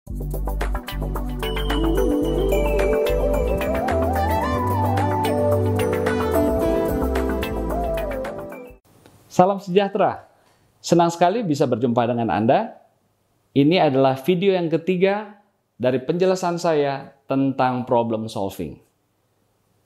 Salam sejahtera. Senang sekali bisa berjumpa dengan Anda. Ini adalah video yang ketiga dari penjelasan saya tentang problem solving.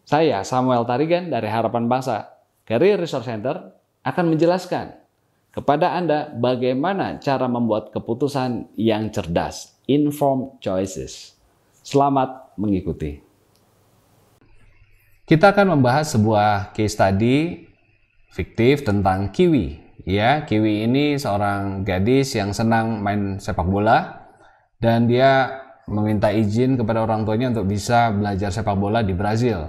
Saya, Samuel Tarigan dari Harapan Bangsa Career Resource Center, akan menjelaskan kepada Anda bagaimana cara membuat keputusan yang cerdas, informed choices. Selamat mengikuti. Kita akan membahas sebuah case study fiktif tentang Kiwi. Ya, Kiwi ini seorang gadis yang senang main sepak bola dan dia meminta izin kepada orang tuanya untuk bisa belajar sepak bola di Brazil,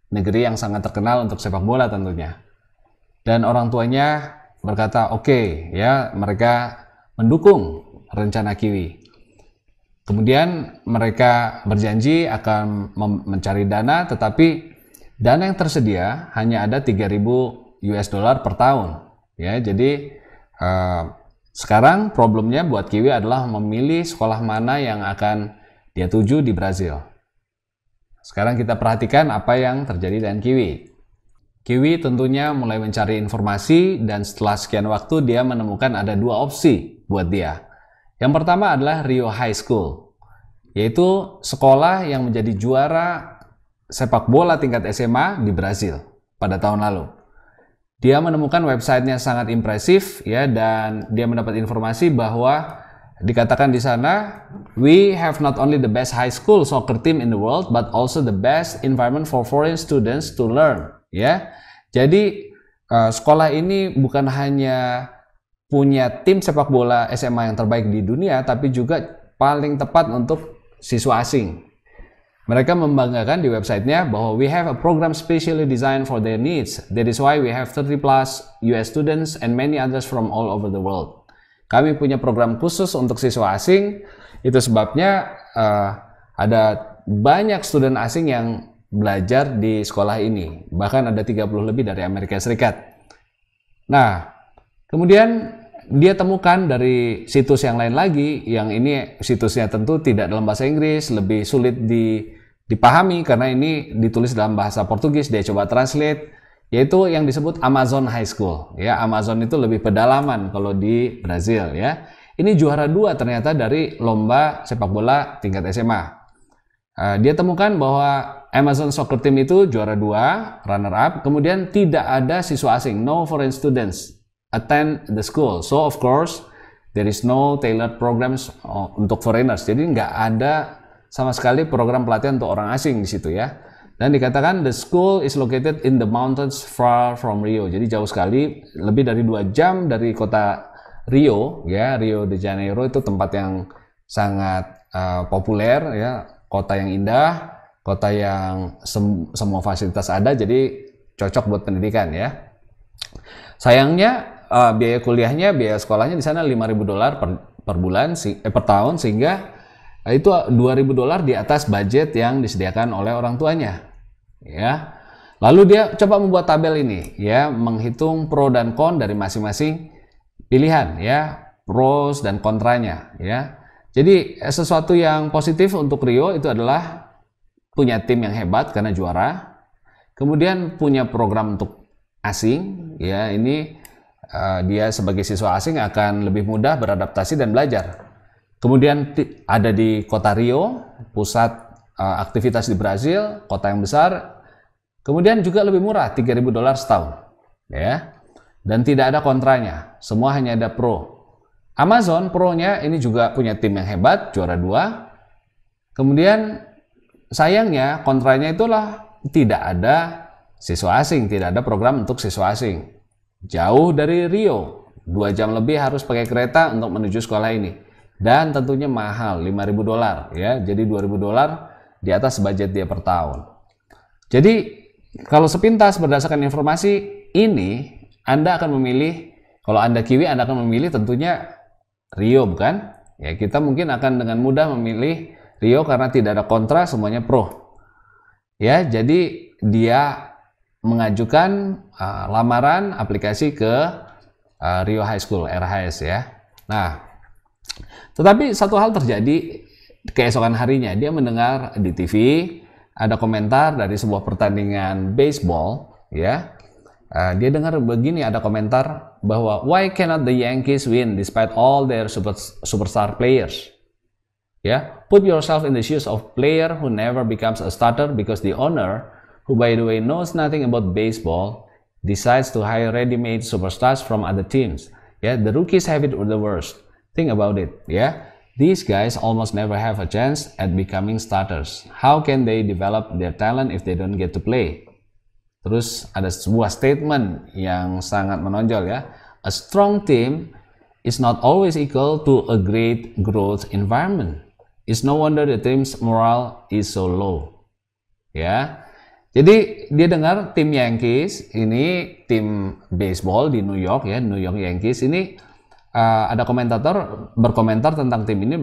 negeri yang sangat terkenal untuk sepak bola tentunya. Dan orang tuanya berkata oke, ya, mereka mendukung rencana Kiwi. Kemudian mereka berjanji akan mencari dana, tetapi dana yang tersedia hanya ada 3.000 US dollar per tahun, ya. Jadi sekarang problemnya buat Kiwi adalah memilih sekolah mana yang akan dia tuju di Brazil. Sekarang kita perhatikan apa yang terjadi dengan Kiwi. Kiwi tentunya mulai mencari informasi dan setelah sekian waktu dia menemukan ada dua opsi buat dia. Yang pertama adalah Rio High School, yaitu sekolah yang menjadi juara sepak bola tingkat SMA di Brazil pada tahun lalu. Dia menemukan websitenya sangat impresif, ya, dan dia mendapat informasi bahwa dikatakan di sana, we have not only the best high school soccer team in the world, but also the best environment for foreign students to learn. Ya, jadi sekolah ini bukan hanya punya tim sepak bola SMA yang terbaik di dunia, tapi juga paling tepat untuk siswa asing. Mereka membanggakan di websitenya bahwa we have a program specially designed for their needs. That is why we have 30+ US students and many others from all over the world. Kami punya program khusus untuk siswa asing. Itu sebabnya ada banyak student asing yang belajar di sekolah ini. Bahkan ada 30 lebih dari Amerika Serikat. Nah, kemudian dia temukan dari situs yang lain lagi, yang ini situsnya tentu tidak dalam bahasa Inggris, lebih sulit dipahami karena ini ditulis dalam bahasa Portugis. Dia coba translate, yaitu yang disebut Amazon High School. Ya, Amazon itu lebih pedalaman kalau di Brazil, ya. Ini juara 2 ternyata dari lomba sepak bola tingkat SMA. Dia temukan bahwa Amazon Soccer Team itu juara 2, runner up, kemudian tidak ada siswa asing, no foreign students attend the school. So of course there is no tailored programs untuk foreigners. Jadi nggak ada sama sekali program pelatihan untuk orang asing di situ, ya. Dan dikatakan the school is located in the mountains far from Rio. Jadi jauh sekali, lebih dari 2 jam dari kota Rio, ya. Rio de Janeiro itu tempat yang sangat populer, ya. Kota yang indah, kota yang semua fasilitas ada, jadi cocok buat pendidikan, ya. Sayangnya biaya kuliahnya, biaya sekolahnya di sana 5.000 dolar per bulan, per tahun, sehingga itu 2.000 dolar di atas budget yang disediakan oleh orang tuanya, ya. Lalu dia coba membuat tabel ini, ya, menghitung pro dan kon dari masing-masing pilihan, ya, pros dan kontranya, ya. Jadi sesuatu yang positif untuk Rio itu adalah punya tim yang hebat karena juara, kemudian punya program untuk asing, ya. Ini dia sebagai siswa asing akan lebih mudah beradaptasi dan belajar. Kemudian ada di kota Rio, pusat aktivitas di Brazil, kota yang besar. Kemudian juga lebih murah, 3.000 dolar setahun, ya. Dan tidak ada kontranya, semua hanya ada pro. Amazon Pro-nya ini juga punya tim yang hebat, juara 2. Kemudian sayangnya kontranya itulah tidak ada siswa asing, tidak ada program untuk siswa asing. Jauh dari Rio, 2 jam lebih harus pakai kereta untuk menuju sekolah ini. Dan tentunya mahal, 5.000 dolar, ya. Jadi 2.000 dolar di atas budget dia per tahun. Jadi kalau sepintas berdasarkan informasi ini, Anda akan memilih, kalau Anda Kiwi, Anda akan memilih tentunya Rio, bukan? Ya, kita mungkin akan dengan mudah memilih Rio karena tidak ada kontra, semuanya pro. Ya, jadi dia mengajukan lamaran aplikasi ke Rio High School, RHS, ya. Nah, tetapi satu hal terjadi keesokan harinya dia mendengar di TV ada komentar dari sebuah pertandingan baseball, ya. Dia dengar begini, ada komentar bahwa why cannot the Yankees win despite all their superstar players? Ya, put yourself in the shoes of player who never becomes a starter because the owner, who by the way knows nothing about baseball, decides to hire ready-made superstars from other teams. Yeah, the rookies have it the worst. Think about it. Yeah, these guys almost never have a chance at becoming starters. How can they develop their talent if they don't get to play? Terus ada sebuah statement yang sangat menonjol, ya. A strong team is not always equal to a great growth environment. It's no wonder the team's morale is so low. Ya. Jadi dia dengar tim Yankees ini, tim baseball di New York, ya, New York Yankees ini, ada komentator berkomentar tentang tim ini,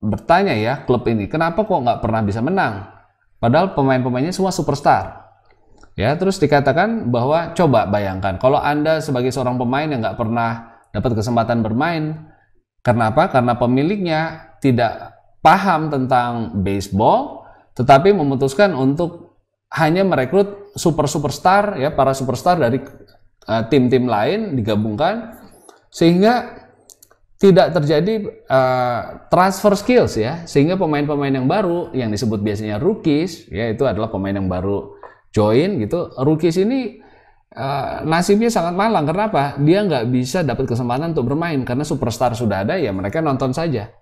bertanya, ya, klub ini kenapa kok nggak pernah bisa menang, padahal pemain-pemainnya semua superstar. Ya, terus dikatakan bahwa coba bayangkan kalau Anda sebagai seorang pemain yang nggak pernah dapat kesempatan bermain. Kenapa? Karena pemiliknya tidak paham tentang baseball, tetapi memutuskan untuk hanya merekrut superstar, ya, para superstar dari tim-tim lain digabungkan, sehingga tidak terjadi transfer skills, ya, sehingga pemain-pemain yang baru yang disebut biasanya rookies, ya, itu adalah pemain yang baru join gitu. Rookies ini nasibnya sangat malang. Kenapa? Dia nggak bisa dapat kesempatan untuk bermain karena superstar sudah ada, ya mereka nonton saja.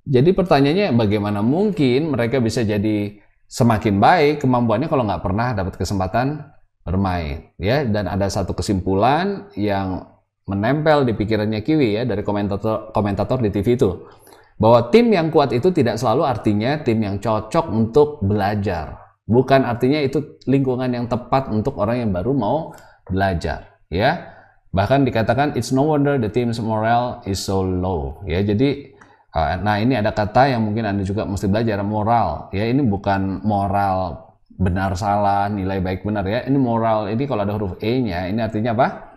Jadi pertanyaannya, bagaimana mungkin mereka bisa jadi semakin baik kemampuannya kalau nggak pernah dapat kesempatan bermain, ya. Dan ada satu kesimpulan yang menempel di pikirannya Kiwi, ya, dari komentator di TV itu, bahwa tim yang kuat itu tidak selalu artinya tim yang cocok untuk belajar. Bukan artinya itu lingkungan yang tepat untuk orang yang baru mau belajar, ya. Bahkan dikatakan it's no wonder the team's morale is so low, ya. Jadi nah ini ada kata yang mungkin Anda juga mesti belajar, moral, ya. Ini bukan moral benar salah, nilai baik benar, ya. Ini moral, ini kalau ada huruf E-nya ini artinya apa?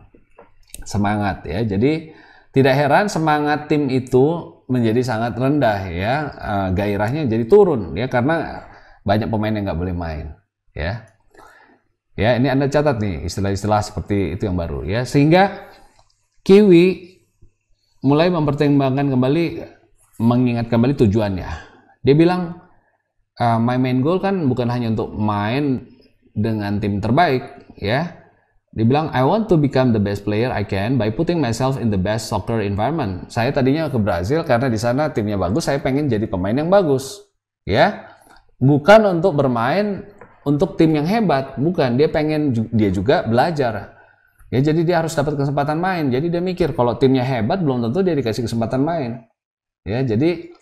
Semangat, ya. Jadi tidak heran semangat tim itu menjadi sangat rendah, ya. Gairahnya jadi turun, ya, karena banyak pemain yang nggak boleh main, ya. Ya, ini Anda catat nih istilah-istilah seperti itu yang baru, ya. Sehingga Kiwi mulai mempertimbangkan kembali, mengingat kembali tujuannya. Dia bilang, my main goal kan bukan hanya untuk main dengan tim terbaik, ya. Dia bilang, I want to become the best player I can by putting myself in the best soccer environment. Saya tadinya ke Brazil karena di sana timnya bagus, saya pengen jadi pemain yang bagus, ya. Bukan untuk bermain untuk tim yang hebat, bukan. Dia pengen dia juga belajar, ya. Jadi dia harus dapat kesempatan main. Jadi dia mikir kalau timnya hebat belum tentu dia dikasih kesempatan main, ya. Jadi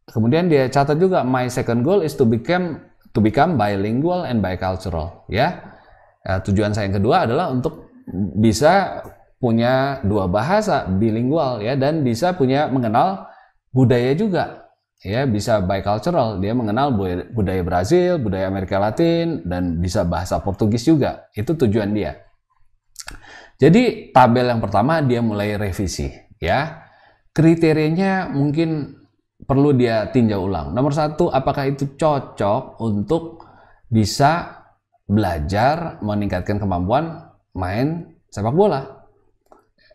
kemudian dia catat juga, my second goal is to become bilingual and bicultural, ya. Tujuan saya yang kedua adalah untuk bisa punya dua bahasa, bilingual, ya, dan bisa mengenal budaya juga. Ya, bisa bicultural, dia mengenal budaya Brazil, budaya Amerika Latin, dan bisa bahasa Portugis juga. Itu tujuan dia. Jadi tabel yang pertama dia mulai revisi, ya. Kriterianya mungkin perlu dia tinjau ulang. Nomor satu, apakah itu cocok untuk bisa belajar meningkatkan kemampuan main sepak bola?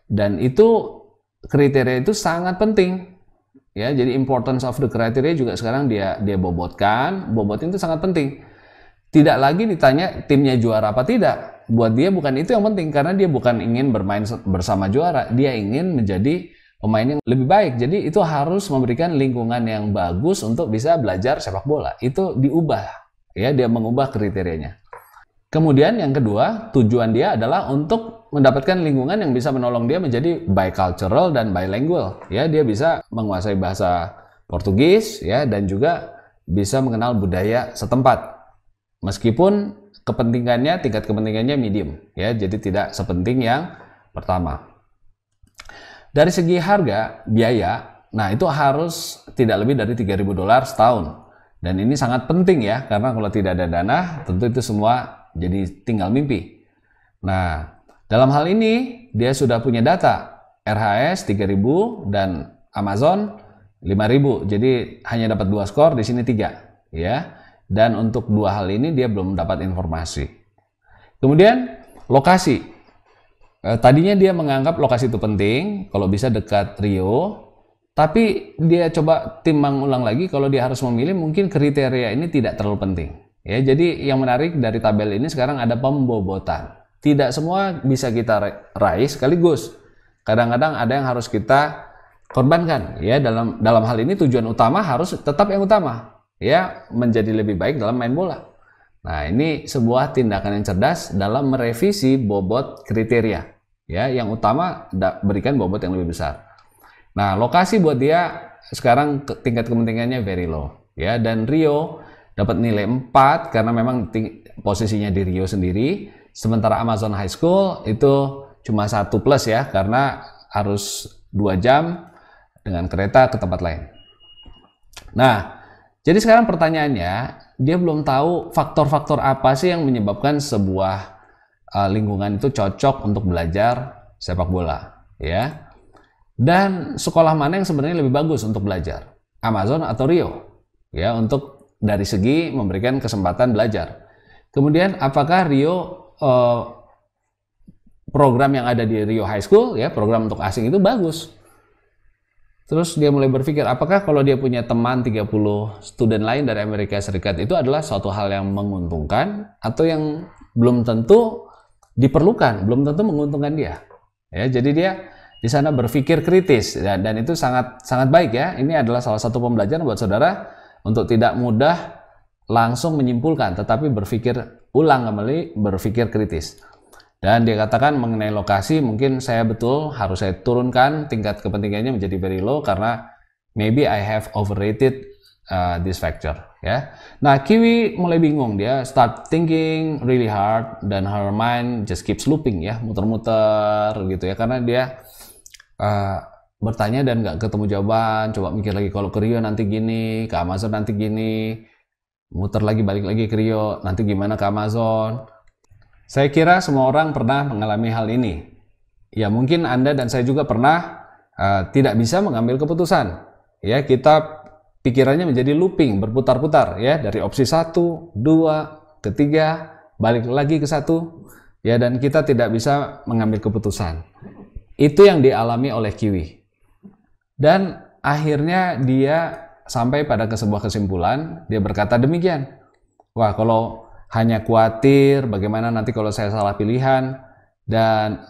Dan itu kriteria itu sangat penting. Ya, jadi importance of the criteria juga sekarang dia bobotkan. Bobotin itu sangat penting. Tidak lagi ditanya timnya juara apa tidak. Buat dia bukan itu yang penting, karena dia bukan ingin bermain bersama juara. Dia ingin menjadi pemain yang lebih baik. Jadi itu harus memberikan lingkungan yang bagus untuk bisa belajar sepak bola. Itu diubah, ya, dia mengubah kriterianya. Kemudian yang kedua, tujuan dia adalah untuk mendapatkan lingkungan yang bisa menolong dia menjadi bicultural dan bilingual, ya. Dia bisa menguasai bahasa Portugis, ya, dan juga bisa mengenal budaya setempat. Meskipun tingkat kepentingannya medium, ya. Jadi tidak sepenting yang pertama. Dari segi harga, biaya, nah itu harus tidak lebih dari $3.000 setahun. Dan ini sangat penting, ya, karena kalau tidak ada dana, tentu itu semua jadi tinggal mimpi. Nah, dalam hal ini dia sudah punya data RHS 3.000 dan Amazon 5.000. Jadi hanya dapat 2 skor, di sini 3, ya. Dan untuk 2 hal ini dia belum dapat informasi. Kemudian lokasi. Tadinya dia menganggap lokasi itu penting, kalau bisa dekat Rio. Tapi dia coba timbang ulang lagi, kalau dia harus memilih mungkin kriteria ini tidak terlalu penting. Ya, jadi yang menarik dari tabel ini sekarang ada pembobotan. Tidak semua bisa kita raih sekaligus. Kadang-kadang ada yang harus kita korbankan. Ya, dalam hal ini tujuan utama harus tetap yang utama. Ya, menjadi lebih baik dalam main bola. Nah, ini sebuah tindakan yang cerdas dalam merevisi bobot kriteria. Ya, yang utama berikan bobot yang lebih besar. Nah, lokasi buat dia sekarang tingkat kepentingannya very low. Ya, dan Rio dapat nilai 4 karena memang posisinya di Rio sendiri. Sementara Amazon High School itu cuma 1+ ya, karena harus 2 jam dengan kereta ke tempat lain. Nah, jadi sekarang pertanyaannya, dia belum tahu faktor-faktor apa sih yang menyebabkan sebuah lingkungan itu cocok untuk belajar sepak bola, ya. Dan sekolah mana yang sebenarnya lebih bagus untuk belajar, Amazon atau Rio, ya, untuk dari segi memberikan kesempatan belajar. Kemudian apakah Rio program yang ada di Rio High School, ya, program untuk asing itu bagus. Terus dia mulai berpikir, apakah kalau dia punya teman 30 student lain dari Amerika Serikat itu adalah suatu hal yang menguntungkan atau yang belum tentu diperlukan, belum tentu menguntungkan dia. Ya, jadi dia di sana berpikir kritis, dan itu sangat baik ya. Ini adalah salah satu pembelajaran buat saudara untuk tidak mudah langsung menyimpulkan, tetapi berpikir ulang kembali, berpikir kritis. Dan dia katakan mengenai lokasi, mungkin saya harus saya turunkan tingkat kepentingannya menjadi very low karena maybe I have overrated this factor, ya. Nah, Kiwi mulai bingung, dia start thinking really hard dan her mind just keeps looping, ya, muter-muter gitu ya, karena dia bertanya dan nggak ketemu jawaban. Coba mikir lagi, kalau ke Rio nanti gini, ke Amazon nanti gini, muter lagi, balik lagi ke Rio, nanti gimana ke Amazon. Saya kira semua orang pernah mengalami hal ini. Ya, mungkin Anda dan saya juga pernah tidak bisa mengambil keputusan. Ya, kita pikirannya menjadi looping, berputar-putar, ya, dari opsi 1, 2, ke 3, balik lagi ke 1, ya, dan kita tidak bisa mengambil keputusan. Itu yang dialami oleh Kiwi. Dan akhirnya dia sampai pada sebuah kesimpulan, dia berkata demikian. Wah, kalau hanya khawatir bagaimana nanti kalau saya salah pilihan dan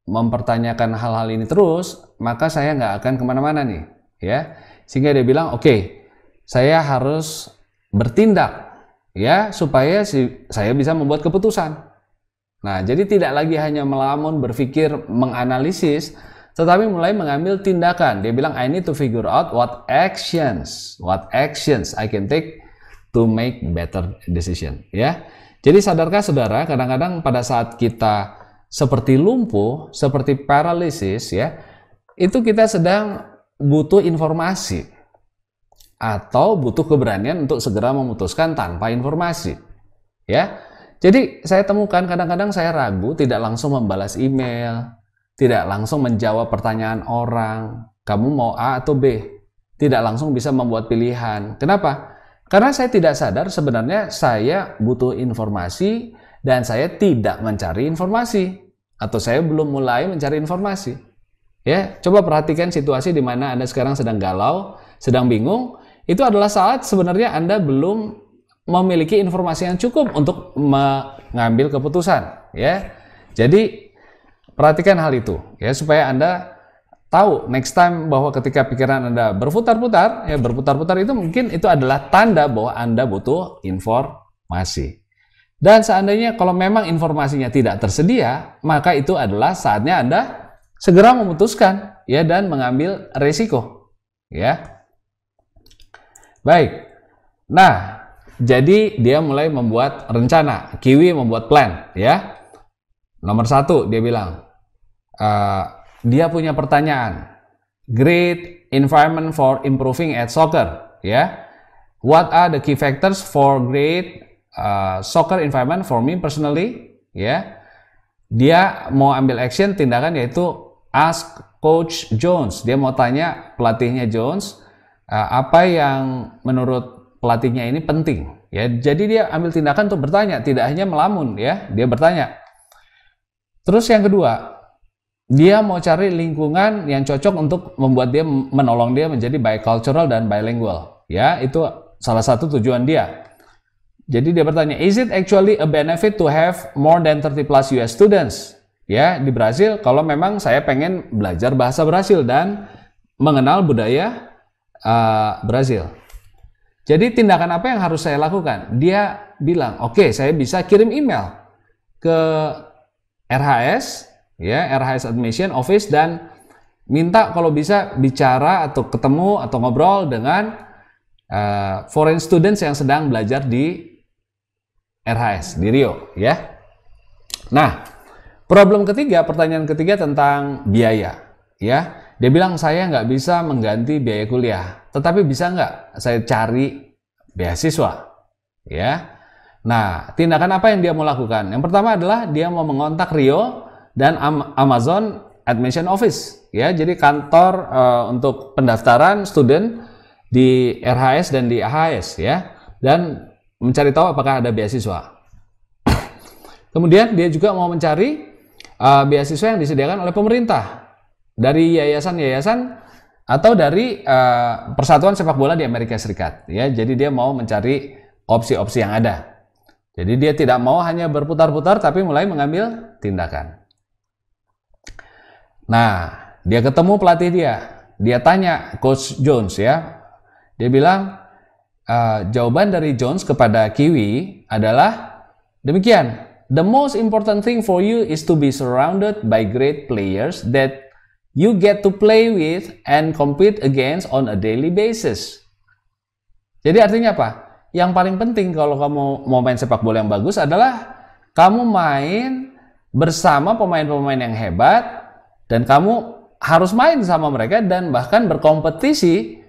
mempertanyakan hal-hal ini terus, maka saya nggak akan kemana-mana nih, ya. Sehingga dia bilang, oke, saya harus bertindak, ya, supaya saya bisa membuat keputusan. Nah, jadi tidak lagi hanya melamun, berpikir, menganalisis, tetapi mulai mengambil tindakan. Dia bilang, I need to figure out what actions I can take to make better decision. Ya, jadi sadarkah saudara, kadang-kadang pada saat kita seperti lumpuh, seperti paralisis, ya, itu kita sedang butuh informasi atau butuh keberanian untuk segera memutuskan tanpa informasi. Ya. Jadi saya temukan kadang-kadang saya ragu, tidak langsung membalas email, tidak langsung menjawab pertanyaan orang, kamu mau A atau B, tidak langsung bisa membuat pilihan. Kenapa? Karena saya tidak sadar sebenarnya saya butuh informasi dan saya tidak mencari informasi, atau saya belum mulai mencari informasi. Ya, coba perhatikan situasi di mana Anda sekarang sedang galau, sedang bingung, itu adalah saat sebenarnya Anda belum memiliki informasi yang cukup untuk mengambil keputusan, ya. Jadi perhatikan hal itu, ya, supaya Anda tahu next time bahwa ketika pikiran Anda berputar-putar, ya, berputar-putar itu mungkin itu adalah tanda bahwa Anda butuh informasi. Dan seandainya kalau memang informasinya tidak tersedia, maka itu adalah saatnya Anda segera memutuskan, ya, dan mengambil resiko, ya. Baik. Nah, jadi dia mulai membuat rencana. Kiwi membuat plan, ya. Nomor 1 dia bilang, dia punya pertanyaan. Great environment for improving at soccer, ya. What are the key factors for great soccer environment for me personally, ya. Dia mau ambil tindakan yaitu ask Coach Jones. Dia mau tanya pelatihnya Jones, apa yang menurut pelatihnya ini penting. Ya, jadi dia ambil tindakan untuk bertanya, tidak hanya melamun, ya, dia bertanya. Terus yang kedua, dia mau cari lingkungan yang cocok untuk membuat dia menolong dia menjadi bicultural dan bilingual. Ya, itu salah satu tujuan dia. Jadi dia bertanya, is it actually a benefit to have more than 30 plus US students? Ya, di Brasil, kalau memang saya pengen belajar bahasa Brasil dan mengenal budaya Brasil. Jadi tindakan apa yang harus saya lakukan? Dia bilang, oke, saya bisa kirim email ke RHS, ya, RHS Admission Office, dan minta kalau bisa bicara atau ketemu atau ngobrol dengan foreign students yang sedang belajar di RHS di Rio, ya. Nah, problem ketiga, pertanyaan ketiga tentang biaya, ya. Dia bilang saya nggak bisa mengganti biaya kuliah, tetapi bisa nggak saya cari beasiswa, ya. Nah, tindakan apa yang dia mau lakukan? Yang pertama adalah dia mau mengontak Rio dan Amazon Admission Office, ya. Jadi kantor untuk pendaftaran student di RHS dan di AHS, ya. Dan mencari tahu apakah ada beasiswa. Kemudian dia juga mau mencari beasiswa yang disediakan oleh pemerintah dari yayasan-yayasan atau dari persatuan sepak bola di Amerika Serikat. Ya, jadi dia mau mencari opsi-opsi yang ada. Jadi dia tidak mau hanya berputar-putar, tapi mulai mengambil tindakan. Nah, dia ketemu pelatih dia. Dia tanya Coach Jones, ya. Dia bilang, jawaban dari Jones kepada Kiwi adalah demikian. The most important thing for you is to be surrounded by great players that you get to play with and compete against on a daily basis. Jadi artinya apa? Yang paling penting kalau kamu mau main sepak bola yang bagus adalah kamu main bersama pemain-pemain yang hebat dan kamu harus main sama mereka dan bahkan berkompetisi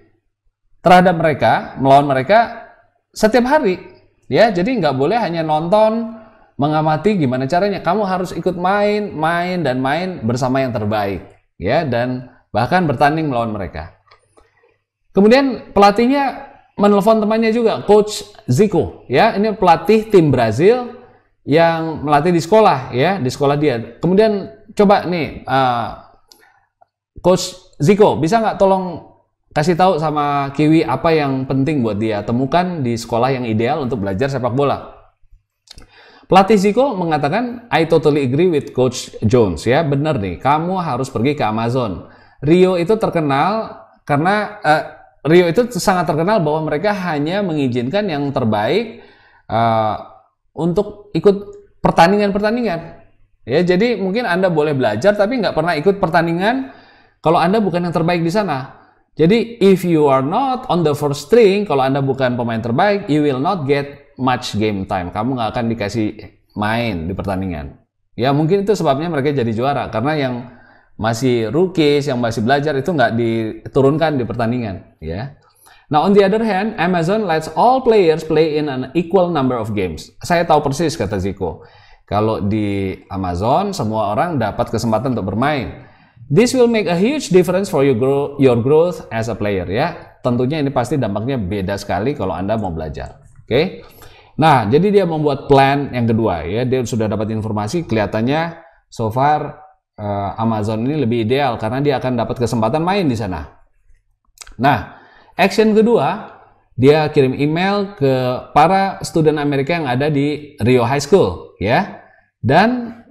terhadap mereka, melawan mereka setiap hari, ya. Jadi nggak boleh hanya nonton, mengamati gimana caranya. Kamu harus ikut main bersama yang terbaik, ya, dan bahkan bertanding melawan mereka. Kemudian pelatihnya menelpon temannya juga, Coach Zico, ya. Ini pelatih tim Brazil yang melatih di sekolah, ya, di sekolah dia. Kemudian coba nih, Coach Zico, bisa nggak tolong kasih tahu sama Kiwi apa yang penting buat dia temukan di sekolah yang ideal untuk belajar sepak bola. Pelatih Zico mengatakan, I totally agree with Coach Jones, ya. Bener nih, kamu harus pergi ke Amazon. Rio itu terkenal karena Rio itu sangat terkenal bahwa mereka hanya mengizinkan yang terbaik untuk ikut pertandingan-pertandingan. Ya, jadi mungkin Anda boleh belajar tapi nggak pernah ikut pertandingan kalau Anda bukan yang terbaik di sana. Jadi, if you are not on the first string, kalau Anda bukan pemain terbaik, you will not get much game time. Kamu nggak akan dikasih main di pertandingan. Ya, mungkin itu sebabnya mereka jadi juara. Karena yang masih rookies, yang masih belajar, itu nggak diturunkan di pertandingan. Ya. Now, on the other hand, Amazon lets all players play in an equal number of games. Saya tahu persis, kata Zico. Kalau di Amazon, semua orang dapat kesempatan untuk bermain. This will make a huge difference for your growth as a player, ya. Tentunya ini pasti dampaknya beda sekali kalau Anda mau belajar. Oke. Nah, jadi dia membuat plan yang kedua, ya. Dia sudah dapat informasi, kelihatannya so far Amazon ini lebih ideal karena dia akan dapat kesempatan main di sana. Nah, action kedua, dia kirim email ke para student Amerika yang ada di Rio High School, ya. Dan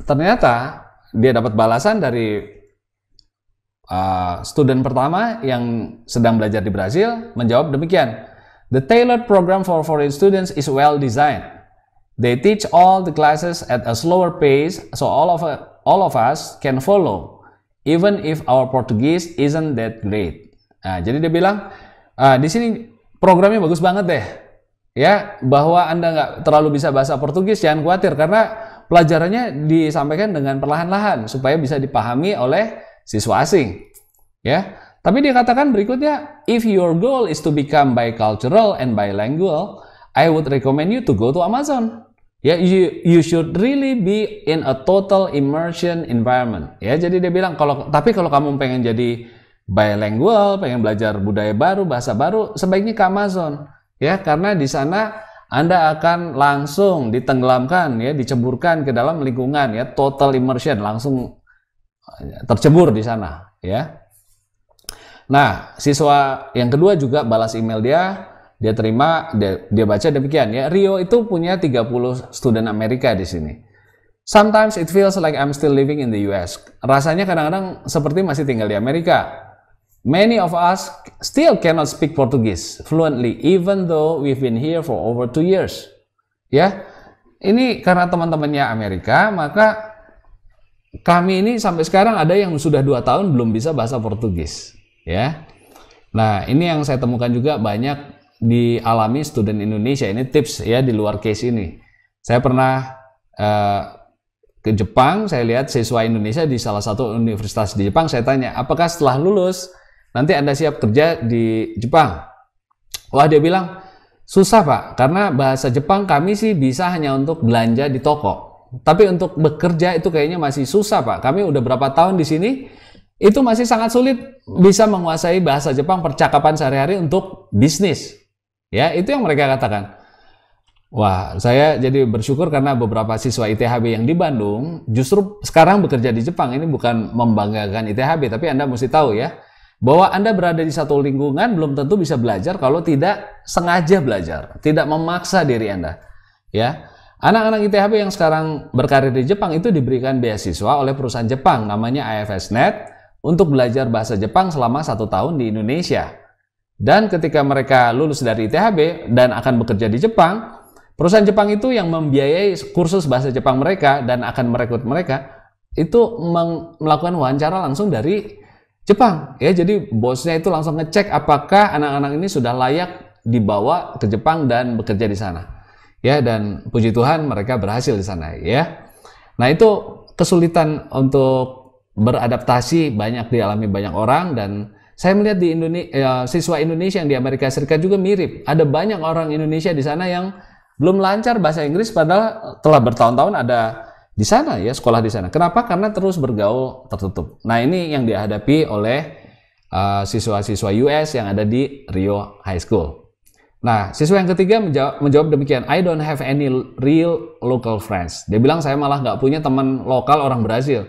ternyata dia dapat balasan dari student pertama yang sedang belajar di Brasil, menjawab demikian. The tailored program for foreign students is well designed. They teach all the classes at a slower pace, so all of us can follow, even if our Portuguese isn't that great. Nah, jadi dia bilang, di sini programnya bagus banget deh, ya, bahwa Anda nggak terlalu bisa bahasa Portugis, jangan khawatir karena pelajarannya disampaikan dengan perlahan-lahan supaya bisa dipahami oleh siswa asing, ya. Tapi dia katakan berikutnya, if your goal is to become bicultural and bilingual, I would recommend you to go to Amazon. Ya, you should really be in a total immersion environment. Ya, jadi dia bilang kalau kamu pengen jadi bilingual, pengen belajar budaya baru, bahasa baru, sebaiknya ke Amazon ya, karena di sana Anda akan langsung ditenggelamkan ya, diceburkan ke dalam lingkungan ya, total immersion, langsung tercebur di sana ya. Nah, siswa yang kedua juga balas email dia terima, dia baca demikian ya, Rio itu punya 30 student Amerika di sini. Sometimes it feels like I'm still living in the US. Rasanya kadang-kadang seperti masih tinggal di Amerika. Many of us still cannot speak Portuguese fluently, even though we've been here for over 2 years. Ya, ini karena teman-temannya Amerika, maka kami ini sampai sekarang ada yang sudah 2 tahun belum bisa bahasa Portugis. Ya, nah ini yang saya temukan juga banyak dialami student Indonesia. Ini tips ya di luar case ini. Saya pernah ke Jepang, saya lihat siswa Indonesia di salah satu universitas di Jepang. Saya tanya, apakah setelah lulus nanti Anda siap kerja di Jepang? Wah, dia bilang, susah Pak, karena bahasa Jepang kami sih bisa hanya untuk belanja di toko. Tapi untuk bekerja itu kayaknya masih susah Pak. Kami udah berapa tahun di sini, itu masih sangat sulit bisa menguasai bahasa Jepang percakapan sehari-hari untuk bisnis. Ya, itu yang mereka katakan. Wah, saya jadi bersyukur karena beberapa siswa ITHB yang di Bandung justru sekarang bekerja di Jepang. Ini bukan membanggakan ITHB, tapi Anda mesti tahu ya, bahwa Anda berada di satu lingkungan belum tentu bisa belajar kalau tidak sengaja belajar, tidak memaksa diri Anda. Ya, anak-anak ITHB yang sekarang berkarir di Jepang itu diberikan beasiswa oleh perusahaan Jepang, namanya IFSnet, untuk belajar bahasa Jepang selama 1 tahun di Indonesia. Dan ketika mereka lulus dari ITHB dan akan bekerja di Jepang, perusahaan Jepang itu yang membiayai kursus bahasa Jepang mereka dan akan merekrut mereka itu melakukan wawancara langsung dari Jepang ya. Jadi bosnya itu langsung ngecek apakah anak-anak ini sudah layak dibawa ke Jepang dan bekerja di sana ya, dan puji Tuhan mereka berhasil di sana ya. Nah, itu kesulitan untuk beradaptasi banyak dialami banyak orang, dan saya melihat di Indonesia, siswa Indonesia yang di Amerika Serikat juga mirip. Ada banyak orang Indonesia di sana yang belum lancar bahasa Inggris padahal telah bertahun-tahun ada di sana ya, sekolah di sana. Kenapa? Karena terus bergaul tertutup. Nah, ini yang dihadapi oleh siswa-siswa US yang ada di Rio High School. Nah, siswa yang ketiga menjawab demikian, I don't have any real local friends. Dia bilang, saya malah nggak punya teman lokal orang Brazil.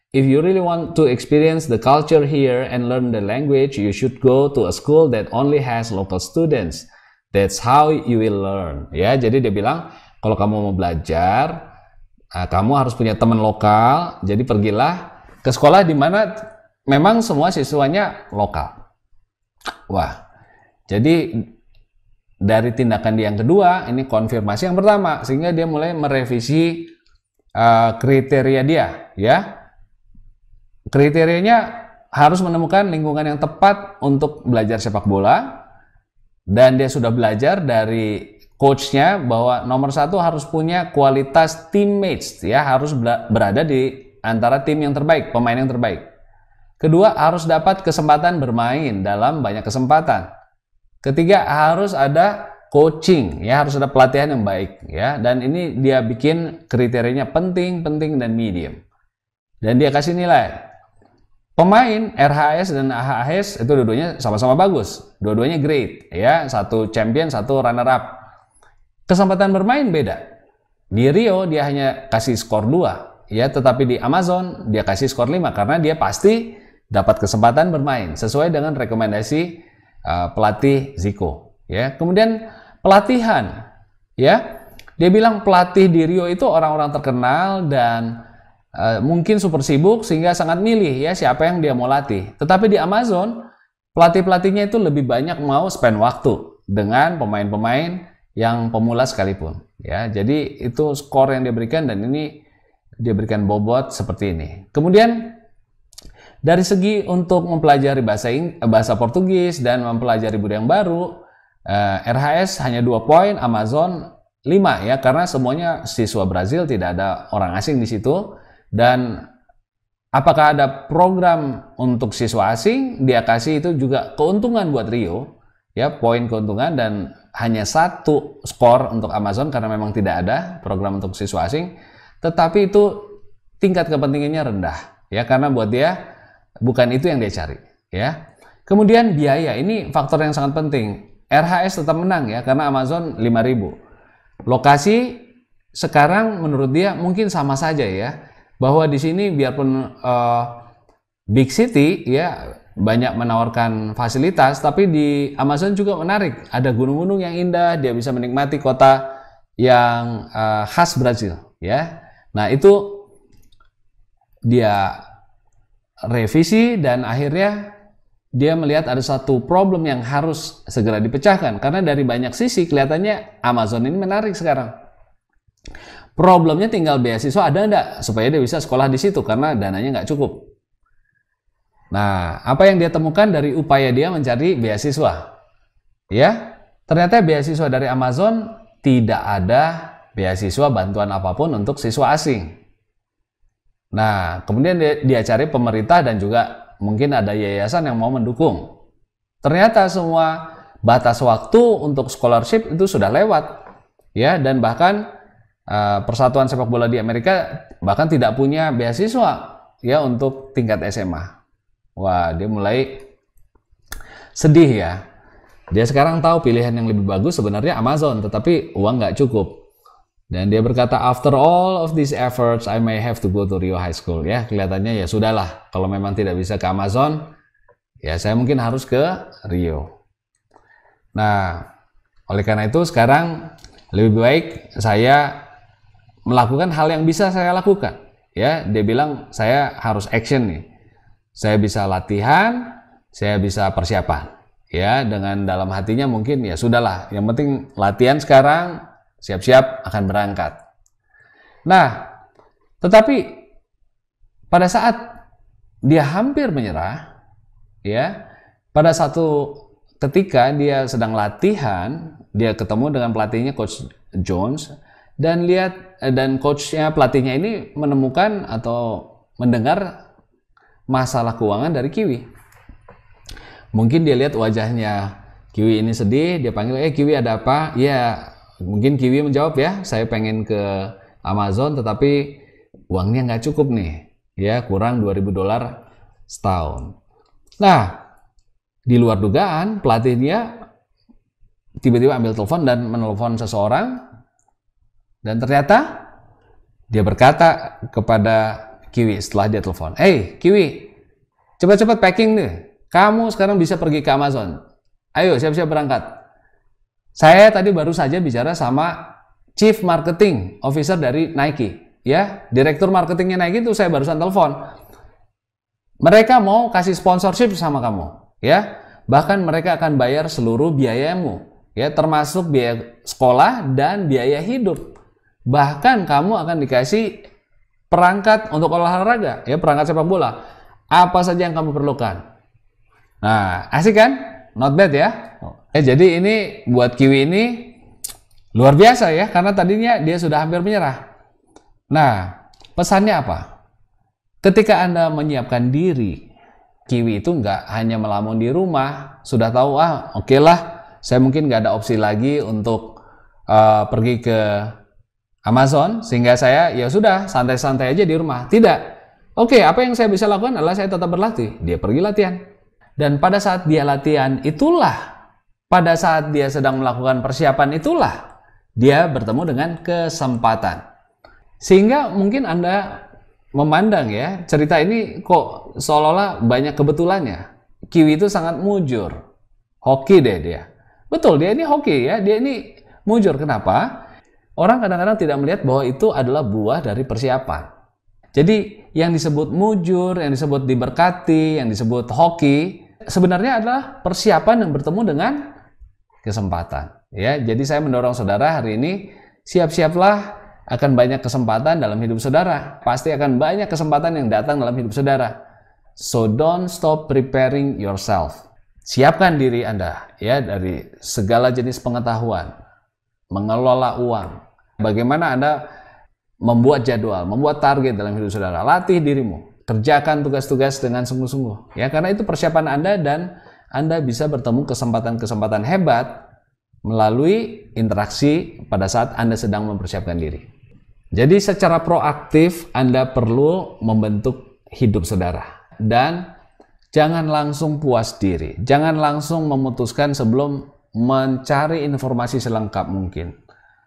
If you really want to experience the culture here and learn the language, you should go to a school that only has local students. That's how you will learn. Ya, jadi dia bilang, kalau kamu mau belajar, kamu harus punya teman lokal. Jadi pergilah ke sekolah di mana memang semua siswanya lokal. Wah, jadi dari tindakan dia yang kedua, ini konfirmasi yang pertama, sehingga dia mulai merevisi kriteria dia. Ya, kriterianya harus menemukan lingkungan yang tepat untuk belajar sepak bola. Dan dia sudah belajar dari coachnya bahwa nomor 1 harus punya kualitas teammates ya, harus berada di antara tim yang terbaik, pemain yang terbaik. Kedua, harus dapat kesempatan bermain dalam banyak kesempatan. Ketiga, harus ada coaching ya, harus ada pelatihan yang baik ya. Dan ini dia bikin kriterianya penting, dan medium. Dan dia kasih nilai. Pemain RHS dan AHS itu dua-duanya sama-sama bagus, dua-duanya great ya, 1 champion, 1 runner up. Kesempatan bermain beda. Di Rio dia hanya kasih skor 2 ya, tetapi di Amazon dia kasih skor 5 karena dia pasti dapat kesempatan bermain sesuai dengan rekomendasi pelatih Zico ya. Kemudian pelatihan ya, dia bilang pelatih di Rio itu orang-orang terkenal dan mungkin super sibuk sehingga sangat milih ya siapa yang dia mau latih. Tetapi di Amazon pelatih-pelatihnya itu lebih banyak mau spend waktu dengan pemain-pemain yang pemula sekalipun ya. Jadi itu skor yang dia berikan, dan ini dia berikan bobot seperti ini. Kemudian dari segi untuk mempelajari bahasa Portugis dan mempelajari budaya yang baru, RHS hanya 2 poin, Amazon 5 ya, karena semuanya siswa Brazil, tidak ada orang asing di situ. Dan apakah ada program untuk siswa asing? Dia kasih itu juga keuntungan buat Rio ya, poin keuntungan, dan hanya 1 skor untuk Amazon karena memang tidak ada program untuk siswa asing. Tetapi itu tingkat kepentingannya rendah ya, karena buat dia bukan itu yang dia cari ya. Kemudian biaya, ini faktor yang sangat penting. RHS tetap menang ya, karena Amazon 5.000. Lokasi sekarang menurut dia mungkin sama saja ya, bahwa di sini biarpun big city ya banyak menawarkan fasilitas, tapi di Amazon juga menarik. Ada gunung-gunung yang indah, dia bisa menikmati kota yang khas Brazil ya. Nah, itu dia revisi dan akhirnya dia melihat ada satu problem yang harus segera dipecahkan, karena dari banyak sisi kelihatannya Amazon ini menarik sekarang. Problemnya tinggal beasiswa ada enggak supaya dia bisa sekolah di situ, karena dananya nggak cukup. Nah, apa yang dia temukan dari upaya dia mencari beasiswa? Ya, ternyata beasiswa dari Amazon tidak ada beasiswa bantuan apapun untuk siswa asing. Nah, kemudian dia cari pemerintah dan juga mungkin ada yayasan yang mau mendukung. Ternyata semua batas waktu untuk scholarship itu sudah lewat, ya, dan bahkan Persatuan Sepak Bola di Amerika bahkan tidak punya beasiswa ya untuk tingkat SMA. Wah, dia mulai sedih ya. Dia sekarang tahu pilihan yang lebih bagus sebenarnya Amazon, tetapi uang nggak cukup. Dan dia berkata, after all of these efforts, I may have to go to Rio High School. Ya, kelihatannya ya sudahlah. Kalau memang tidak bisa ke Amazon, ya saya mungkin harus ke Rio. Nah, oleh karena itu sekarang lebih baik saya melakukan hal yang bisa saya lakukan. Ya, dia bilang saya harus action nih. Saya bisa latihan, saya bisa persiapan. Ya, dengan dalam hatinya mungkin ya sudahlah. Yang penting latihan sekarang, siap-siap akan berangkat. Nah, tetapi pada saat dia hampir menyerah, ya, pada satu ketika dia sedang latihan, dia ketemu dengan pelatihnya Coach Jones dan coachnya pelatihnya ini menemukan atau mendengar masalah keuangan dari Kiwi. Mungkin dia lihat wajahnya Kiwi ini sedih, dia panggil, Kiwi ada apa? Ya, mungkin Kiwi menjawab, ya saya pengen ke Amazon tetapi uangnya nggak cukup nih, ya kurang $2.000 setahun. Nah, di luar dugaan pelatihnya tiba-tiba ambil telepon dan menelpon seseorang, dan ternyata dia berkata kepada Kiwi setelah dia telepon, Kiwi, cepat-cepat packing deh, kamu sekarang bisa pergi ke Amazon, ayo siap-siap berangkat. Saya tadi baru saja bicara sama Chief Marketing Officer dari Nike, ya, Direktur Marketingnya Nike itu saya barusan telepon. Mereka mau kasih sponsorship sama kamu, ya. Bahkan mereka akan bayar seluruh biayamu, ya, termasuk biaya sekolah dan biaya hidup. Bahkan kamu akan dikasih perangkat untuk olahraga, ya, perangkat sepak bola. Apa saja yang kamu perlukan. Nah, asik kan? Not bad ya. Jadi ini buat Kiwi ini luar biasa ya, karena tadinya dia sudah hampir menyerah. Nah, pesannya apa? Ketika Anda menyiapkan diri, Kiwi itu nggak hanya melamun di rumah, sudah tahu, oke lah, saya mungkin nggak ada opsi lagi untuk pergi ke Amazon, sehingga saya ya sudah santai-santai aja di rumah. Tidak. Oke, apa yang saya bisa lakukan adalah saya tetap berlatih. Dia pergi latihan. Dan pada saat dia latihan pada saat dia sedang melakukan persiapan itulah dia bertemu dengan kesempatan. Sehingga mungkin Anda memandang ya, cerita ini kok seolah-olah banyak kebetulannya. Kiwi itu sangat mujur. Hoki deh dia. Betul, dia ini hoki ya, dia ini mujur. Kenapa? Orang kadang-kadang tidak melihat bahwa itu adalah buah dari persiapan. Jadi yang disebut mujur, yang disebut diberkati, yang disebut hoki, sebenarnya adalah persiapan yang bertemu dengan kesempatan. Ya, jadi saya mendorong saudara hari ini, siap-siaplah, akan banyak kesempatan dalam hidup saudara. Pasti akan banyak kesempatan yang datang dalam hidup saudara. So don't stop preparing yourself. Siapkan diri Anda ya dari segala jenis pengetahuan, mengelola uang. Bagaimana Anda membuat jadwal, membuat target dalam hidup saudara. Latih dirimu, kerjakan tugas-tugas dengan sungguh-sungguh. Ya, karena itu persiapan Anda dan Anda bisa bertemu kesempatan-kesempatan hebat melalui interaksi pada saat Anda sedang mempersiapkan diri. Jadi secara proaktif Anda perlu membentuk hidup saudara. Dan Jangan langsung puas diri, jangan langsung memutuskan sebelum mencari informasi selengkap mungkin.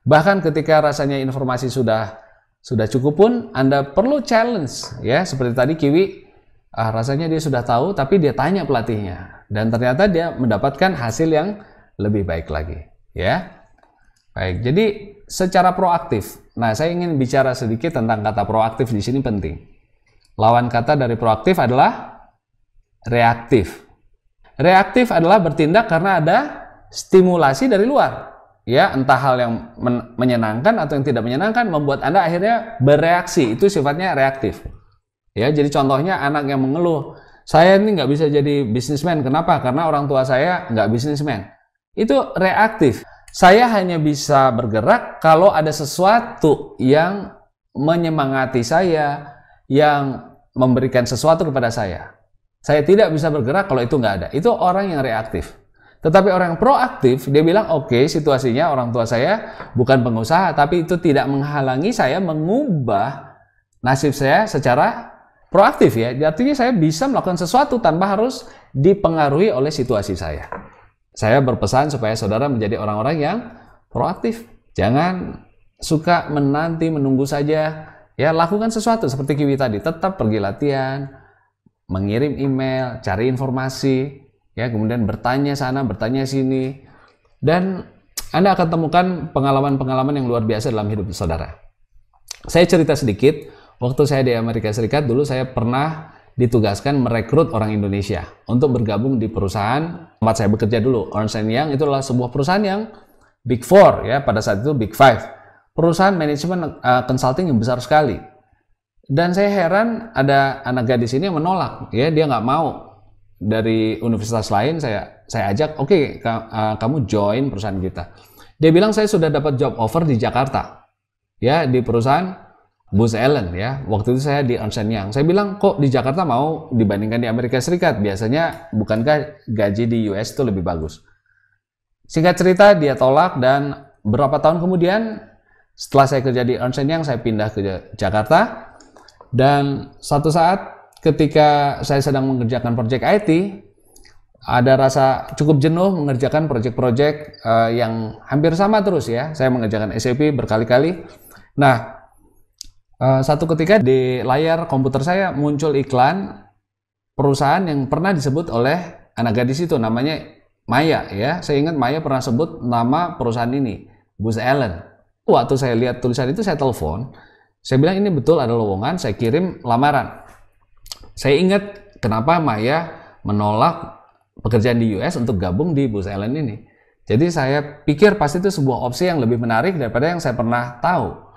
Bahkan ketika rasanya informasi sudah cukup pun, Anda perlu challenge, ya. Seperti tadi Kiwi, rasanya dia sudah tahu, tapi dia tanya pelatihnya, dan ternyata dia mendapatkan hasil yang lebih baik lagi, ya. Baik, jadi secara proaktif. Nah, saya ingin bicara sedikit tentang kata proaktif di sini penting. Lawan kata dari proaktif adalah reaktif. Reaktif adalah bertindak karena ada stimulasi dari luar. Ya, entah hal yang menyenangkan atau yang tidak menyenangkan membuat Anda akhirnya bereaksi. Itu sifatnya reaktif. Ya, jadi contohnya anak yang mengeluh, saya ini nggak bisa jadi bisnismen. Kenapa? Karena orang tua saya nggak bisnismen. Itu reaktif. Saya hanya bisa bergerak kalau ada sesuatu yang menyemangati saya, yang memberikan sesuatu kepada saya. Saya tidak bisa bergerak kalau itu nggak ada. Itu orang yang reaktif. Tetapi orang yang proaktif, dia bilang, oke, situasinya orang tua saya bukan pengusaha, tapi itu tidak menghalangi saya mengubah nasib saya secara proaktif, ya. Artinya saya bisa melakukan sesuatu tanpa harus dipengaruhi oleh situasi saya. Saya berpesan supaya saudara menjadi orang-orang yang proaktif. Jangan suka menanti, menunggu saja. Ya, lakukan sesuatu seperti Kiwi tadi. Tetap pergi latihan, mengirim email, cari informasi, ya, kemudian bertanya sana, bertanya sini. Dan Anda akan temukan pengalaman-pengalaman yang luar biasa dalam hidup saudara. Saya cerita sedikit, waktu saya di Amerika Serikat, dulu saya pernah ditugaskan merekrut orang Indonesia untuk bergabung di perusahaan tempat saya bekerja dulu. Ernst & Young itu adalah sebuah perusahaan yang Big Four, ya, pada saat itu Big Five, perusahaan manajemen consulting yang besar sekali. Dan saya heran ada anak gadis ini yang menolak, ya, dia nggak mau dari universitas lain. Saya ajak, oke, kamu join perusahaan kita. Dia bilang saya sudah dapat job offer di Jakarta, ya, di perusahaan Booz Allen, ya. Waktu itu saya di Ernst & Young. Saya bilang, kok di Jakarta mau dibandingkan di Amerika Serikat? Biasanya bukankah gaji di US itu lebih bagus? Singkat cerita, dia tolak, dan beberapa tahun kemudian setelah saya kerja di Ernst & Young, saya pindah ke Jakarta. Dan suatu saat ketika saya sedang mengerjakan proyek IT, ada rasa cukup jenuh mengerjakan proyek-proyek yang hampir sama terus, ya. Saya mengerjakan SAP berkali-kali. Nah, satu ketika di layar komputer saya muncul iklan perusahaan yang pernah disebut oleh anak gadis itu, namanya Maya, ya. Saya ingat Maya pernah sebut nama perusahaan ini, Booz Allen. Waktu saya lihat tulisan itu, saya telepon. Saya bilang, ini betul ada lowongan, saya kirim lamaran. Saya ingat kenapa Maya menolak pekerjaan di US untuk gabung di Booz Allen ini. Jadi saya pikir pasti itu sebuah opsi yang lebih menarik daripada yang saya pernah tahu.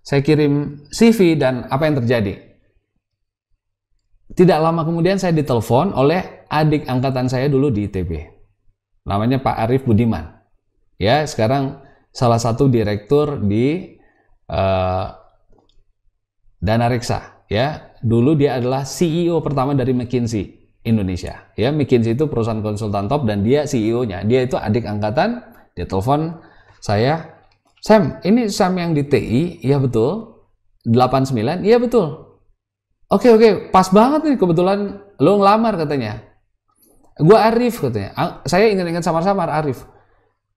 Saya kirim CV, dan apa yang terjadi? Tidak lama kemudian saya ditelepon oleh adik angkatan saya dulu di ITB. Namanya Pak Arief Budiman. Ya, sekarang salah satu direktur di Dana Reksa. Ya, dulu dia adalah CEO pertama dari McKinsey Indonesia. Ya, McKinsey itu perusahaan konsultan top dan dia CEO-nya. Dia itu adik angkatan. Dia telepon saya, Sam, ini Sam yang di TI, iya betul. 89, iya betul. Oke, pas banget nih, kebetulan lo ngelamar katanya. Gua Arif katanya. Saya ingat-ingat samar-samar Arif.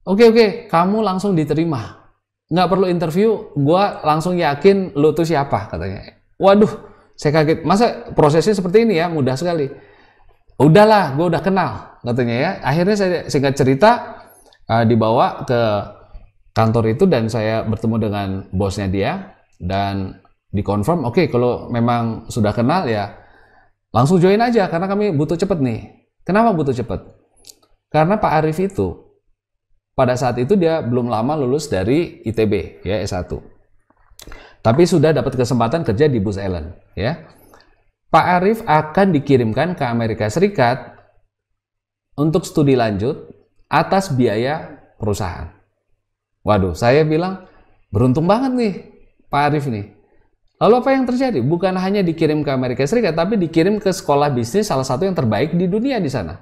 Oke, kamu langsung diterima. Nggak perlu interview, gua langsung yakin lo tuh siapa katanya. Waduh, saya kaget. Masa prosesnya seperti ini ya, mudah sekali. Udahlah, gua udah kenal katanya, ya. Akhirnya saya singkat cerita dibawa ke kantor itu, dan saya bertemu dengan bosnya dia, dan dikonfirm, oke, kalau memang sudah kenal ya langsung join aja, karena kami butuh cepet nih. Kenapa butuh cepet? Karena Pak Arief itu pada saat itu dia belum lama lulus dari ITB, ya, S1. Tapi sudah dapat kesempatan kerja di Booz Allen, ya. Pak Arief akan dikirimkan ke Amerika Serikat untuk studi lanjut atas biaya perusahaan. Waduh, saya bilang, beruntung banget nih Pak Arief nih. Lalu apa yang terjadi? Bukan hanya dikirim ke Amerika Serikat, tapi dikirim ke sekolah bisnis salah satu yang terbaik di dunia di sana.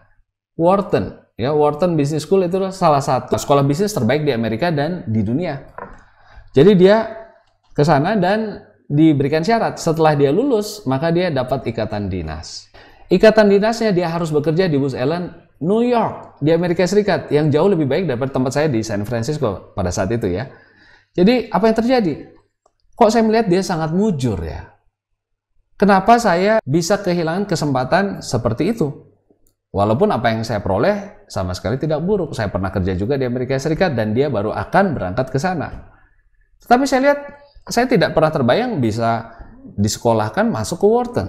Wharton, ya, Wharton Business School itu salah satu sekolah bisnis terbaik di Amerika dan di dunia. Jadi dia ke sana dan diberikan syarat. Setelah dia lulus, maka dia dapat ikatan dinas. Ikatan dinasnya dia harus bekerja di Booz Allen New York, di Amerika Serikat, yang jauh lebih baik daripada tempat saya di San Francisco pada saat itu ya. Jadi apa yang terjadi? Kok saya melihat dia sangat mujur ya? Kenapa saya bisa kehilangan kesempatan seperti itu? Walaupun apa yang saya peroleh sama sekali tidak buruk. Saya pernah kerja juga di Amerika Serikat dan dia baru akan berangkat ke sana. Tetapi saya lihat, saya tidak pernah terbayang bisa disekolahkan masuk ke Wharton,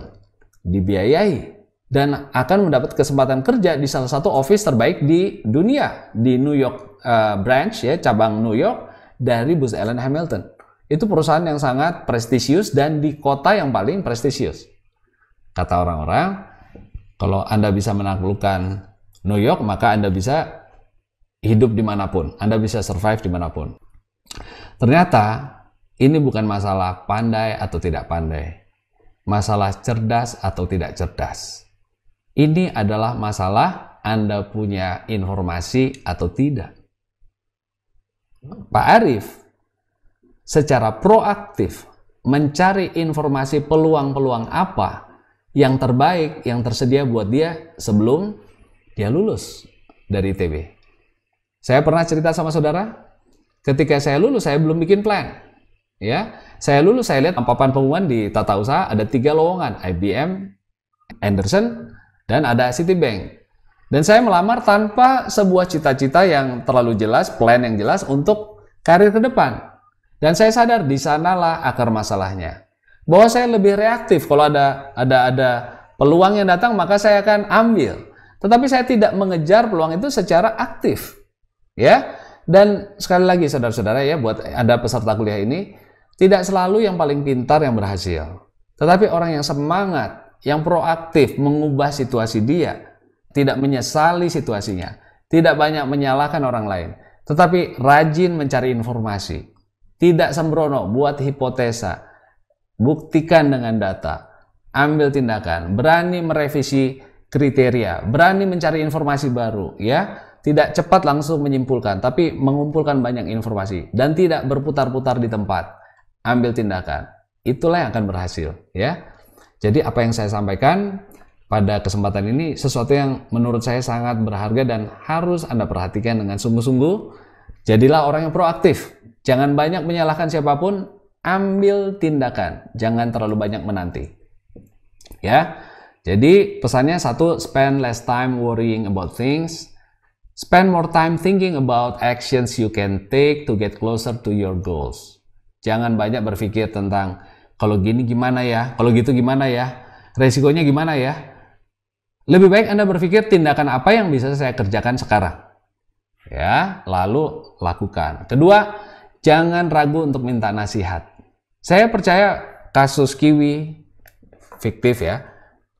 dibiayai, dan akan mendapat kesempatan kerja di salah satu office terbaik di dunia, di New York branch ya, cabang New York dari Booz Allen Hamilton. Itu perusahaan yang sangat prestisius dan di kota yang paling prestisius. Kata orang-orang, kalau Anda bisa menaklukkan New York, maka Anda bisa hidup dimanapun. Anda bisa survive dimanapun. Ternyata, ini bukan masalah pandai atau tidak pandai. Masalah cerdas atau tidak cerdas. Ini adalah masalah Anda punya informasi atau tidak. Pak Arief secara proaktif mencari informasi peluang-peluang apa yang terbaik yang tersedia buat dia sebelum dia lulus dari ITB. Saya pernah cerita sama saudara, ketika saya lulus saya belum bikin plan. Ya, saya lulus, saya lihat papan pengumuman di Tata Usaha ada 3 lowongan, IBM, Anderson, dan ada Citibank. Dan saya melamar tanpa sebuah cita-cita yang terlalu jelas, plan yang jelas untuk karir ke depan. Dan saya sadar di sanalah akar masalahnya. Bahwa saya lebih reaktif, kalau ada peluang yang datang maka saya akan ambil. Tetapi saya tidak mengejar peluang itu secara aktif. Ya. Dan sekali lagi saudara-saudara ya, buat Anda peserta kuliah ini, tidak selalu yang paling pintar yang berhasil. Tetapi orang yang semangat, yang proaktif mengubah situasi dia, tidak menyesali situasinya, tidak banyak menyalahkan orang lain, tetapi rajin mencari informasi. Tidak sembrono, buat hipotesa, buktikan dengan data, ambil tindakan, berani merevisi kriteria, berani mencari informasi baru, ya. Tidak cepat langsung menyimpulkan, tapi mengumpulkan banyak informasi dan tidak berputar-putar di tempat. Ambil tindakan. Itulah yang akan berhasil, ya. Jadi apa yang saya sampaikan pada kesempatan ini sesuatu yang menurut saya sangat berharga dan harus Anda perhatikan dengan sungguh-sungguh. Jadilah orang yang proaktif. Jangan banyak menyalahkan siapapun, ambil tindakan. Jangan terlalu banyak menanti. Ya. Jadi pesannya satu, spend less time worrying about things. Spend more time thinking about actions you can take to get closer to your goals. Jangan banyak berpikir tentang kalau gini gimana ya, kalau gitu gimana ya, resikonya gimana ya. Lebih baik Anda berpikir tindakan apa yang bisa saya kerjakan sekarang. Ya, lalu lakukan. Kedua, jangan ragu untuk minta nasihat. Saya percaya kasus Kiwi fiktif ya,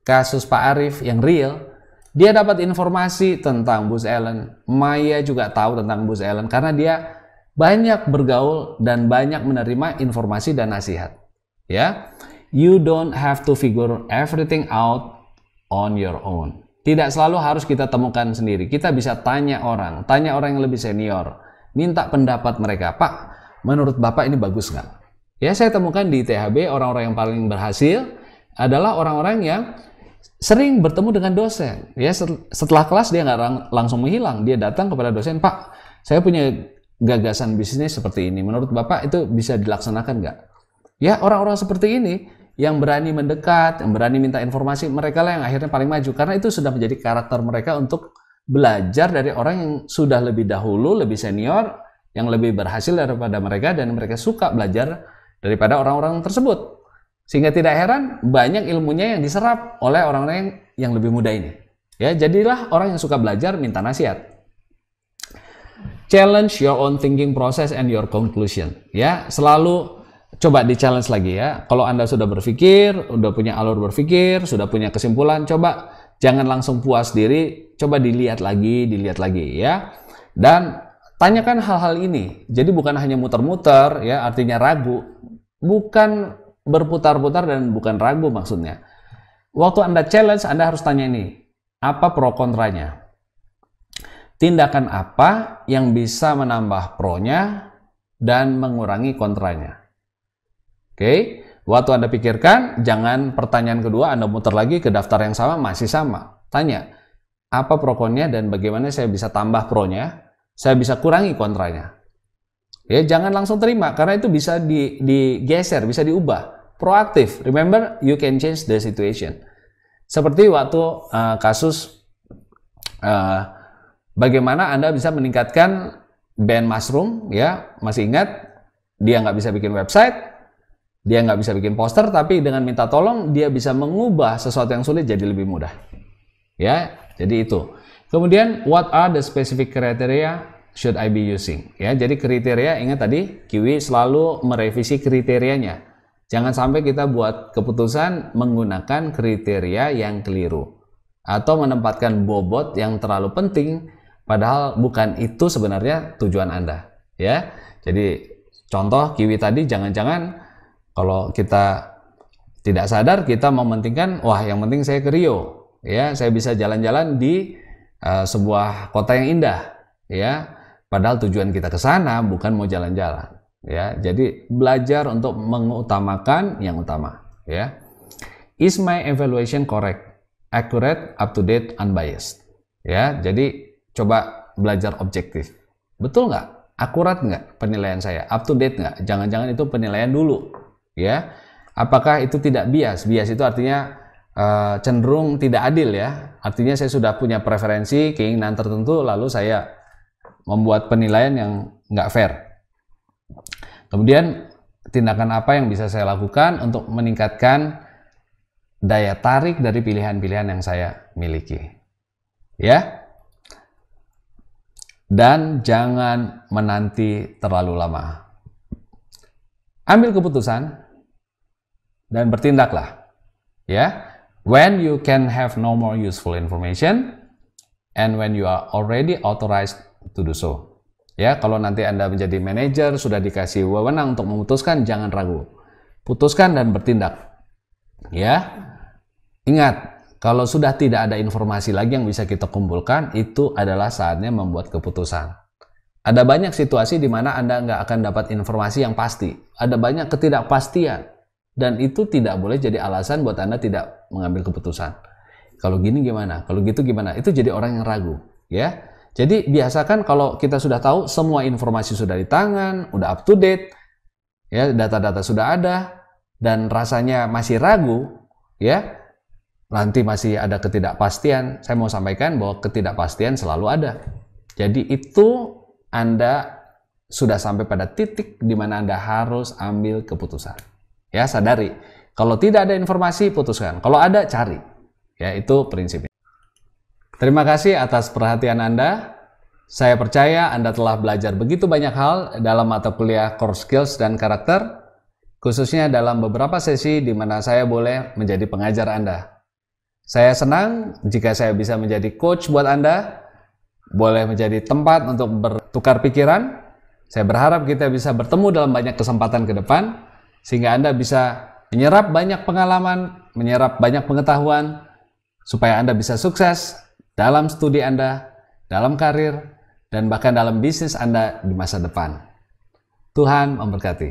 kasus Pak Arief yang real, dia dapat informasi tentang Booz Allen. Maya juga tahu tentang Booz Allen karena dia banyak bergaul dan banyak menerima informasi dan nasihat. Ya, you don't have to figure everything out on your own. Tidak selalu harus kita temukan sendiri. Kita bisa tanya orang yang lebih senior, minta pendapat mereka. Pak, menurut Bapak ini bagus nggak? Ya, saya temukan di THB orang-orang yang paling berhasil adalah orang-orang yang sering bertemu dengan dosen. Ya, setelah kelas dia nggak langsung menghilang. Dia datang kepada dosen, Pak, saya punya gagasan bisnis seperti ini. Menurut Bapak itu bisa dilaksanakan nggak? Ya, orang-orang seperti ini yang berani mendekat, yang berani minta informasi, mereka lah yang akhirnya paling maju. Karena itu sudah menjadi karakter mereka untuk belajar dari orang yang sudah lebih dahulu, lebih senior, yang lebih berhasil daripada mereka, dan mereka suka belajar daripada orang-orang tersebut. Sehingga tidak heran banyak ilmunya yang diserap oleh orang-orang yang lebih muda ini. Ya, jadilah orang yang suka belajar, minta nasihat. Challenge your own thinking process and your conclusion. Ya, selalu coba di-challenge lagi ya. Kalau Anda sudah berpikir, udah punya alur berpikir, sudah punya kesimpulan, coba jangan langsung puas diri, coba dilihat lagi ya. Dan tanyakan hal-hal ini. Jadi bukan hanya muter-muter ya, artinya ragu. Bukan berputar-putar dan bukan ragu maksudnya. Waktu Anda challenge, Anda harus tanya ini, apa pro kontranya? Tindakan apa yang bisa menambah pro-nya dan mengurangi kontranya? Oke, Waktu Anda pikirkan, jangan pertanyaan kedua Anda muter lagi ke daftar yang sama, masih sama. Tanya, apa pro-konnya dan bagaimana saya bisa tambah pro-nya, saya bisa kurangi kontranya. Ya, jangan langsung terima, karena itu bisa digeser, bisa diubah. Proaktif, remember, you can change the situation. Seperti waktu kasus bagaimana Anda bisa meningkatkan band Mushroom, ya, masih ingat, dia nggak bisa bikin website, dia nggak bisa bikin poster, tapi dengan minta tolong, dia bisa mengubah sesuatu yang sulit jadi lebih mudah. Ya, jadi itu. Kemudian, what are the specific criteria should I be using? Ya, jadi kriteria, ingat tadi, Kiwi selalu merevisi kriterianya. Jangan sampai kita buat keputusan menggunakan kriteria yang keliru. Atau menempatkan bobot yang terlalu penting, padahal bukan itu sebenarnya tujuan Anda. Ya, jadi contoh Kiwi tadi, jangan-jangan kalau kita tidak sadar, kita mementingkan, wah yang penting saya ke Rio. Ya, saya bisa jalan-jalan di sebuah kota yang indah. Ya, padahal tujuan kita ke sana bukan mau jalan-jalan. Ya, jadi belajar untuk mengutamakan yang utama. Ya, is my evaluation correct, accurate, up to date, unbiased? Ya, jadi coba belajar objektif. Betul nggak? Akurat nggak penilaian saya? Up to date nggak? Jangan-jangan itu penilaian dulu. Ya, apakah itu tidak bias? Bias itu artinya cenderung tidak adil, ya. Artinya saya sudah punya preferensi, keinginan tertentu, lalu saya membuat penilaian yang nggak fair. Kemudian tindakan apa yang bisa saya lakukan untuk meningkatkan daya tarik dari pilihan-pilihan yang saya miliki, ya. Dan jangan menanti terlalu lama. Ambil keputusan dan bertindaklah, ya. When you can have no more useful information and when you are already authorized to do so. Ya, kalau nanti Anda menjadi manajer, sudah dikasih wewenang untuk memutuskan, jangan ragu. Putuskan dan bertindak. Ya. Ingat, kalau sudah tidak ada informasi lagi yang bisa kita kumpulkan, itu adalah saatnya membuat keputusan. Ada banyak situasi di mana Anda nggak akan dapat informasi yang pasti. Ada banyak ketidakpastian. Dan itu tidak boleh jadi alasan buat Anda tidak mengambil keputusan. Kalau gini gimana? Kalau gitu gimana? Itu jadi orang yang ragu. Ya. Jadi biasakan kalau kita sudah tahu semua informasi sudah di tangan, udah up to date, ya, data-data sudah ada, dan rasanya masih ragu, ya, nanti masih ada ketidakpastian. Saya mau sampaikan bahwa ketidakpastian selalu ada. Jadi itu Anda sudah sampai pada titik di mana Anda harus ambil keputusan. Ya, sadari. Kalau tidak ada informasi, putuskan. Kalau ada, cari. Ya, itu prinsipnya. Terima kasih atas perhatian Anda. Saya percaya Anda telah belajar begitu banyak hal dalam mata kuliah Core Skills dan Karakter, khususnya dalam beberapa sesi di mana saya boleh menjadi pengajar Anda. Saya senang jika saya bisa menjadi coach buat Anda, boleh menjadi tempat untuk bertukar pikiran. Saya berharap kita bisa bertemu dalam banyak kesempatan ke depan, sehingga Anda bisa menyerap banyak pengalaman, menyerap banyak pengetahuan, supaya Anda bisa sukses dalam studi Anda, dalam karir, dan bahkan dalam bisnis Anda di masa depan. Tuhan memberkati.